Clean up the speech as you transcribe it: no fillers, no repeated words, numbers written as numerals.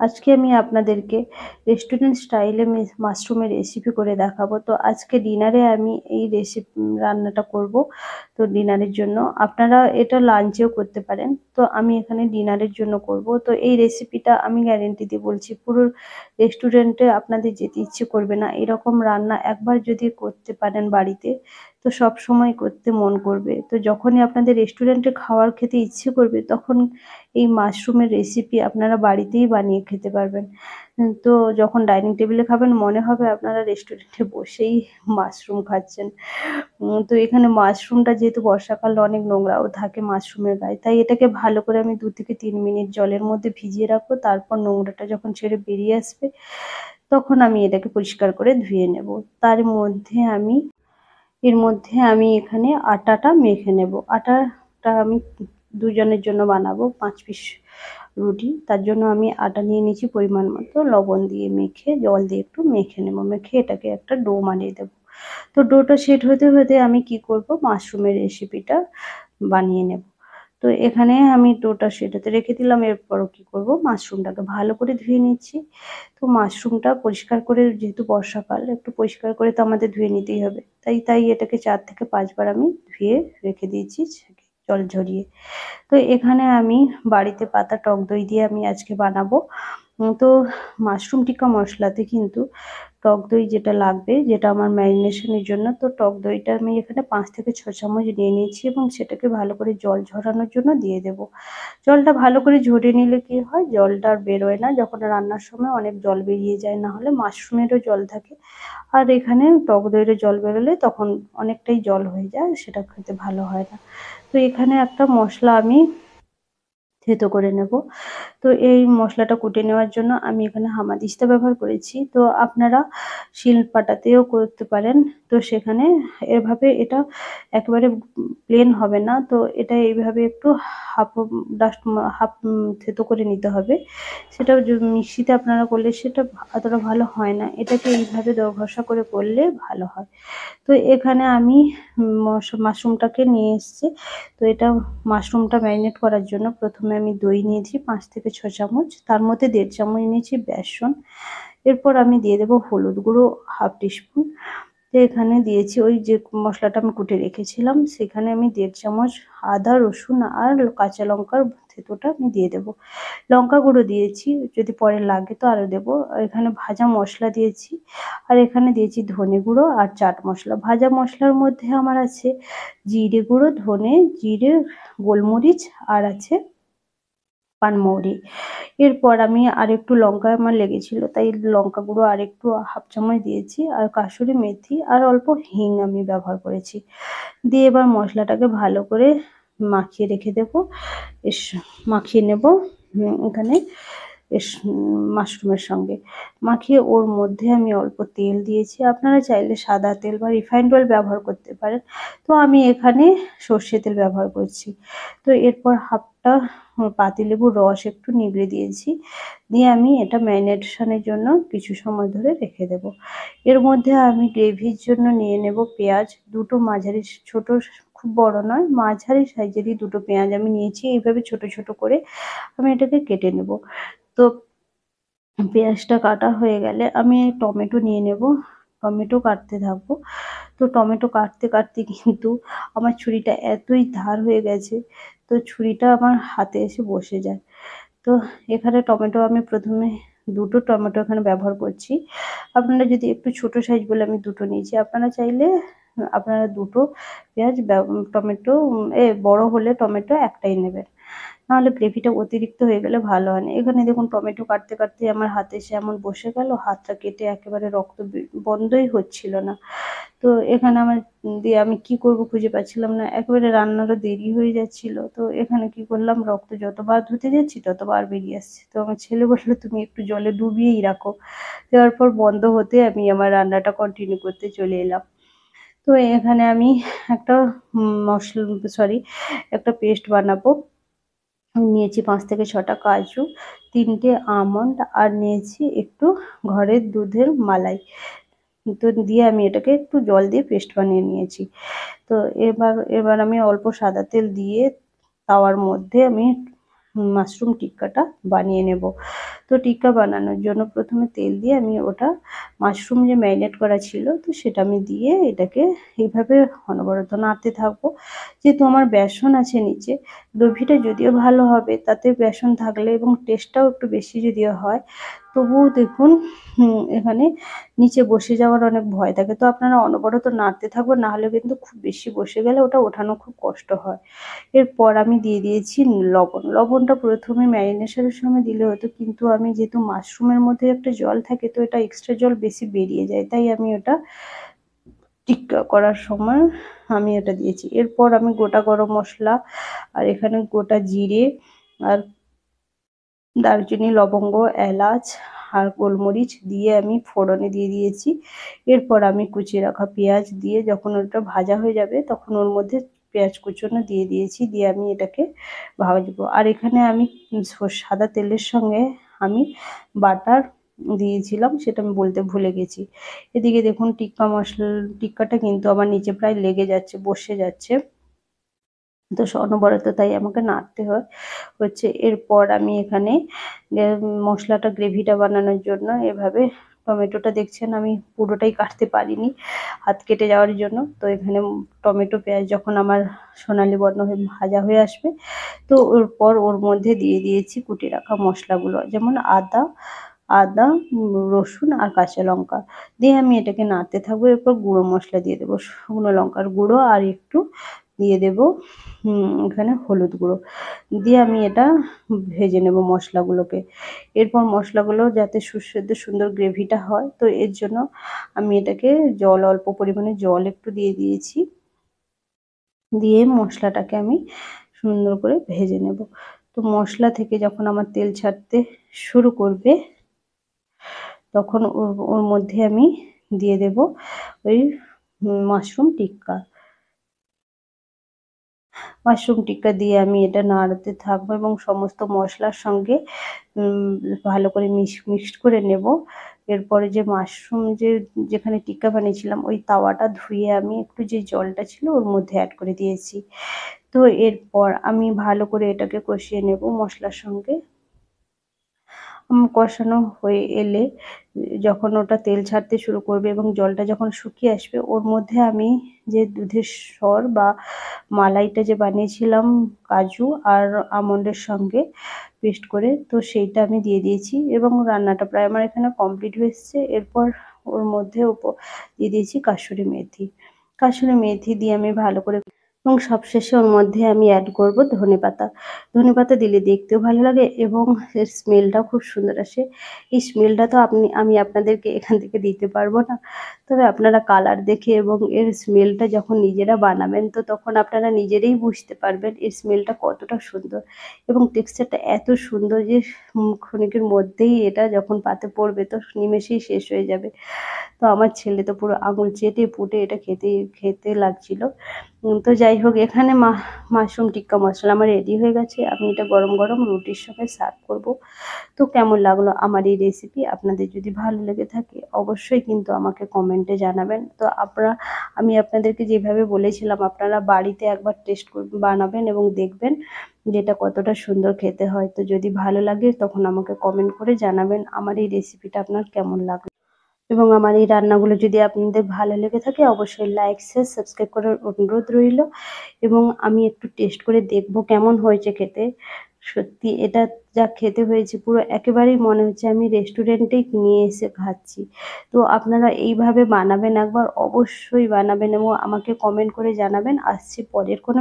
আজকে আমি আপনাদেরকে রেস্টুরেন্ট স্টাইলে মাশরুমের রেসিপি করে দেখাবো। তো আজকে ডিনারে আমি এই রান্নাটা করব। তো ডিনারের জন্য আপনারা এটা লাঞ্চেও করতে পারেন। তো আমি এখানে ডিনারের জন্য করব। তো এই রেসিপিটা আমি গ্যারেন্টি দিয়ে বলছি, পুরো রেস্টুরেন্টে আপনাদের যেতে ইচ্ছে করবে না। এরকম রান্না একবার যদি করতে পারেন বাড়িতে, তো সব সময় করতে মন করবে। তো যখনই আপনাদের রেস্টুরেন্টে খাবার খেতে ইচ্ছে করবে, তখন এই মাশরুমের রেসিপি আপনারা বাড়িতেই বানিয়ে খেতে পারবেন। তো যখন ডাইনিং টেবিলে খাবেন, মনে হবে আপনারা রেস্টুরেন্টে বসেই মাশরুম খাচ্ছেন। তো এখানে মাশরুমটা যেহেতু বর্ষাকালে অনেক নোংরাও থাকে মাশরুমের গায়ে, তাই এটাকে ভালো করে আমি 2 থেকে 3 মিনিট জলের মধ্যে ভিজিয়ে রাখবো। তারপর নোংরাটা যখন ছেড়ে বেরিয়ে আসবে, তখন আমি এটাকে পরিষ্কার করে ধুয়ে নেব। এর মধ্যে আমি এখানে আটাটা মেখে নেব। আটাটা আমি দুজনের জন্য বানাবো, 5 পিস রুটি। তার জন্য আমি আটা নিয়ে নিয়েছি পরিমাণ মতো, লবণ দিয়ে মেখে, জল দিয়ে একটু মেখে নেব। মেখে এটাকে একটা ডো বানিয়ে দেবো। তো ডোটা সেট হতে হতে আমি কি করব, মাশরুমের রেসিপিটা বানিয়ে নেব। তো এখানে আমি ডোটা সেট হতে রেখে দিলাম। এরপরও কি করব, মাশরুমটাকে ভালো করে ধুয়ে নিচ্ছি। তো মাশরুমটা পরিষ্কার করে, যেহেতু বর্ষাকাল, একটু পরিষ্কার করে তো আমাদের ধুয়ে নিতেই হবে। তাই এটাকে 4 থেকে 5 বার আমি ধুয়ে রেখে দিয়েছি জল ঝরিয়ে। তো এখানে আমি বাড়িতে পাতা টক দই দিয়ে আমি আজকে বানাবো। তো মাশরুম টিক্কা মশলাতে কিন্তু টক দই যেটা লাগবে, যেটা আমার ম্যারিনেশনের জন্য, তো টক দইটা আমি এখানে 5 থেকে 6 চামচ নিয়ে নিয়েছি এবং সেটাকে ভালো করে জল ঝরানোর জন্য দিয়ে দেব। জলটা ভালো করে ঝরিয়ে নিলে কি হয়, জলটা আর বেরোয় না। যখন রান্নার সময় অনেক জল বেরিয়ে যায়, না হলে মাশরুমেরও জল থাকে। আর এখানে টক দইয়ের জল বেরোলে তখন অনেকটাই জল হয়ে যায়, সেটা খেতে ভালো হয় না। তো এখানে একটা মশলা আমি থেতো করে নেব। তো এই মশলাটা কুটে নেওয়ার জন্য আমি এখানে হামানদিস্তা ব্যবহার করেছি। তো আপনারা শিলপাটাতেও করতে পারেন। তো সেখানে এটা একেবারে প্লেন হবে না। তো এটা এইভাবে একটু হাফ ডাস্ট হাফ থেতো করে নিতে হবে। সেটা মিক্সিতে আপনারা করলে সেটা অতটা ভালো হয় না। এটাকে এইভাবে ঘষা করে করলে ভালো হয়। তো এখানে আমি মাশরুমটাকে নিয়ে এসেছি। তো এটা মাশরুমটা ম্যারিনেট করার জন্য প্রথমে আমি দই নিয়েছি 5 থেকে 6 চামচ, তার মধ্যে 1.5 চামচ নিয়েছি বেসন। এরপর আমি দিয়ে দেবো হলুদ গুঁড়ো হাফ টিস্পুন। তো এখানে দিয়েছি ওই যে মশলাটা আমি কুটে রেখেছিলাম, সেখানে আমি 1.5 চামচ আদা রসুন আর কাঁচা লঙ্কার থেঁতোটা আমি দিয়ে দেবো। লঙ্কা গুঁড়ো দিয়েছি, যদি পরে লাগে তো আরও দেবো। এখানে ভাজা মশলা দিয়েছি, আর এখানে দিয়েছি ধনে গুঁড়ো আর চাট মশলা। ভাজা মশলার মধ্যে আমার আছে জিরে গুঁড়ো, ধনে, জিরে, গোলমরিচ, আর আছে পানমৌরি। এরপর আমি আরেকটু লঙ্কা আমার লেগেছিল, তাই লঙ্কা গুঁড়ো আরেকটু হাফ চামচ দিয়েছি, আর কাসুরি মেথি আর অল্প হিং আমি ব্যবহার করেছি। দিয়ে এবার মশলাটাকে ভালো করে মাখিয়ে রেখে দেবো। মাখিয়ে নেব এখানে মাশরুমের সঙ্গে। মাখিয়ে ওর মধ্যে আমি অল্প তেল দিয়েছি। আপনারা চাইলে সাদা তেল বা রিফাইন্ড অয়েল ব্যবহার করতে পারেন। তো আমি এখানে সর্ষে তেল ব্যবহার করছি। তো এরপর হাফটা পাতিলেবুর রস একটু নিগড়ে দিয়েছি। দিয়ে আমি এটা ম্যারিনেশনের জন্য কিছু সময় ধরে রেখে দেব। এর মধ্যে আমি গ্রেভির জন্য নিয়ে নেব পেঁয়াজ, দুটো মাঝারি ছোট, খুব বড় নয়, মাঝারি সাইজেরই দুটো পেঁয়াজ আমি নিয়েছি। এইভাবে ছোট ছোট করে আমি এটাকে কেটে নেব। তো পেঁয়াজটা কাটা হয়ে গেলে আমি টমেটো নিয়ে নেব, টমেটো কাটতে থাকবো। তো টমেটো কাটতে কাটতে কিন্তু আমার ছুরিটা এতই ধার হয়ে গেছে, তো ছুরিটা আমার হাতে এসে বসে যায়। তো এখানে টমেটো আমি প্রথমে দুটো টমেটো এখানে ব্যবহার করছি। আপনারা যদি একটু ছোট সাইজ বলে আমি দুটো নিয়েছি, আপনারা চাইলে আপনারা দুটো পেঁয়াজ টমেটো বড় হলে টমেটো একটাই নেবেন, নাহলে গ্রেভিটা অতিরিক্ত হয়ে গেলে ভালো হয় না। এখানে দেখুন টমেটো কাটতে কাটতে আমার হাতে এসে এমন বসে গেল, হাতটা কেটে একেবারে রক্ত বন্ধই হচ্ছিল না। তো এখানে আমার দিয়ে আমি কি করব খুঁজে পাচ্ছিলাম না, একেবারে রান্নারও দেরি হয়ে যাচ্ছিল। তো এখানে কি করলাম, রক্ত যতবার ধুতে যাচ্ছি ততবার বেরিয়ে আসছে। তো আমার ছেলে বললো তুমি একটু জলে ডুবিয়েই রাখো। দেওয়ার পর বন্ধ হতে আমি আমার রান্নাটা কন্টিনিউ করতে চলে এলাম। তো এখানে আমি একটা একটা পেস্ট বানাবো। নিয়েছি 5 থেকে 6টা কাজু, 3টে আমন্ড, আর নিয়েছি একটু ঘরের দুধের মালাই। তো দিয়ে আমি এটাকে একটু জল দিয়ে পেস্ট বানিয়ে নিয়েছি। তো এবার আমি অল্প সাদা তেল দিয়ে তাওয়ার মধ্যে আমি মাশরুম টিক্কাটা বানিয়ে নেব। তো টিক্কা বানানোর জন্য প্রথমে তেল দিয়ে আমি ওটা মাশরুম যে ম্যারিনেট করা ছিল তো সেটা আমি দিয়ে এটাকে এইভাবে অনবরত নাড়তে থাকবো। যেহেতু আমার বেসন আছে নিচে, গ্রেভিটা যদিও ভালো হবে, তাতে বেসন থাকলে এবং টেস্টটাও একটু বেশি যদিও হয়, তবুও দেখুন এখানে নিচে বসে যাওয়ার অনেক ভয় থাকে। তো আপনারা অনবরত নাড়তে থাকবেন, নাহলে কিন্তু খুব বেশি বসে গেলে ওটা ওঠানো খুব কষ্ট হয়। এরপর আমি দিয়ে দিয়েছি লবণ। লবণটা প্রথমে ম্যারিনেশনের সময় দিলে হতো, কিন্তু আমি যেহেতু মাশরুমের মধ্যে একটা জল থাকে তো এটা এক্সট্রা জল বেশি বেরিয়ে যায়, তাই আমি ওটা টিক্কা করার সময় আমি এটা দিয়েছি। এরপর আমি গোটা গরম মশলা আর এখানে গোটা জিরে আর দারচিনি, লবঙ্গ, এলাচ আর গোলমরিচ দিয়ে আমি ফোড়নে দিয়ে দিয়েছি। এরপর আমি কুচিয়ে রাখা পেঁয়াজ দিয়ে যখন ওটা ভাজা হয়ে যাবে তখন ওর মধ্যে পেঁয়াজ কুচোনো দিয়ে দিয়েছি, দিয়ে আমি এটাকে ভাজবো। আর এখানে আমি সাদা তেলের সঙ্গে আমি বাটার দিয়েছিলাম, সেটা আমি বলতে ভুলে গেছি। এদিকে দেখুন টিক্কাটা কিন্তু আমার নিচে প্রায় লেগে যাচ্ছে, বসে যাচ্ছে। তো অনবরত তাই আমাকে নাড়তে হচ্ছে। এরপর আমি এখানে মশলাটা গ্রেভিটা বানানোর জন্য এভাবে টমেটোটা দেখছেন আমি পুরোটাই কাটতে পারিনি, হাত কেটে যাওয়ার জন্য। তো এখানে টমেটো পেঁয়াজ যখন আমার সোনালি বর্ণ হয়ে ভাজা হয়ে আসবে তো ওর ওর মধ্যে দিয়ে দিয়েছি কুটে রাখা মশলাগুলো, যেমন আদা, রসুন আর কাঁচা লঙ্কা দিয়ে আমি এটাকে নাড়তে থাকবো। এরপর গুঁড়ো মশলা দিয়ে দেবো, শুকনো লঙ্কার গুঁড়ো আর একটু দিয়ে দেব এখানে হলুদ গুঁড়ো দিয়ে আমি এটা ভেজে নেব মশলাগুলোকে। এরপর মশলাগুলো যাতে সুস্বাদু সুন্দর গ্রেভিটা হয়, তো এর জন্য আমি এটাকে অল্প পরিমাণে জল একটু দিয়ে দিয়েছি, দিয়ে মশলাটাকে আমি সুন্দর করে ভেজে নেব। তো মশলা থেকে যখন আমার তেল ছাড়তে শুরু করবে তখন ওর মধ্যে আমি দিয়ে দেব ওই মাশরুম টিক্কা দিয়ে আমি এটা নাড়তে থাকবো এবং সমস্ত মশলার সঙ্গে ভালো করে মিক্সড করে নেব। এরপরে যে মাশরুম যেখানে টিক্কা বানিয়েছিলাম ওই তাওয়াটা ধুয়ে আমি একটু যে জলটা ছিল ওর মধ্যে অ্যাড করে দিয়েছি। তো এরপর আমি ভালো করে এটাকে কষিয়ে নেব মশলার সঙ্গে। কষানো হয়ে এলে যখন ওটা তেল ছাড়তে শুরু করবে এবং জলটা যখন শুকিয়ে আসবে ওর মধ্যে আমি যে দুধের সর বা মালাইটা যে বানিয়েছিলাম কাজু আর আমন্ডের সঙ্গে পেস্ট করে, তো সেইটা আমি দিয়ে দিয়েছি এবং রান্নাটা প্রায় আমার এখানে কমপ্লিট হয়ে এসছে। এরপর ওর মধ্যে দিয়ে দিয়েছি কাসুরি মেথি দিয়ে আমি ভালো করে এবং সবশেষে ওর মধ্যে আমি অ্যাড করব ধনেপাতা দিলে দেখতেও ভালো লাগে এবং এর স্মেলটাও খুব সুন্দর আসে। এই স্মেলটা তো আমি আপনাদেরকে এখান থেকে দিতে পারবো না, তবে আপনারা কালার দেখে এবং এর স্মেলটা যখন নিজেরা বানাবেন তো তখন আপনারা নিজেরাই বুঝতে পারবেন এর স্মেলটা কতটা সুন্দর এবং টেক্সচারটা এত সুন্দর যে ক্ষণিকের মধ্যেই এটা যখন পাতে পড়বে তো নিমেষেই শেষ হয়ে যাবে। তো আমার ছেলে তো পুরো আঙুল চেটে পুটে এটা খেতে লাগছিল। তো যাই হোক, এখানে মাশরুম টিক্কা মশলা আমার রেডি হয়ে গেছে। আমি এটা গরম গরম রুটির সঙ্গে সার্ভ করব। তো কেমন লাগলো আমার এই রেসিপি, আপনাদের যদি ভালো লেগে থাকে অবশ্যই কিন্তু আমাকে কমেন্টে জানাবেন। তো আমি আপনাদেরকে যেভাবে বলেছিলাম আপনারা বাড়িতে একবার টেস্ট বানাবেন এবং দেখবেন যেটা কতটা সুন্দর খেতে হয়। তো যদি ভালো লাগে তখন আমাকে কমেন্ট করে জানাবেন আমার এই রেসিপিটা আপনার কেমন লাগলো, এবং আমার এই রান্নাগুলো যদি আপনাদের ভালো লেগে থাকে অবশ্যই লাইক শেয়ার সাবস্ক্রাইব করার অনুরোধ রইল। এবং আমি একটু টেস্ট করে দেখব কেমন হয়েছে খেতে। সত্যি এটা যা খেতে হয়েছে পুরো একেবারেই মনে হচ্ছে আমি রেস্টুরেন্টেই নিয়ে এসে খাচ্ছি। তো আপনারা এইভাবে বানাবেন, একবার অবশ্যই বানাবেন এবং আমাকে কমেন্ট করে জানাবেন। আসছি পরের কোনো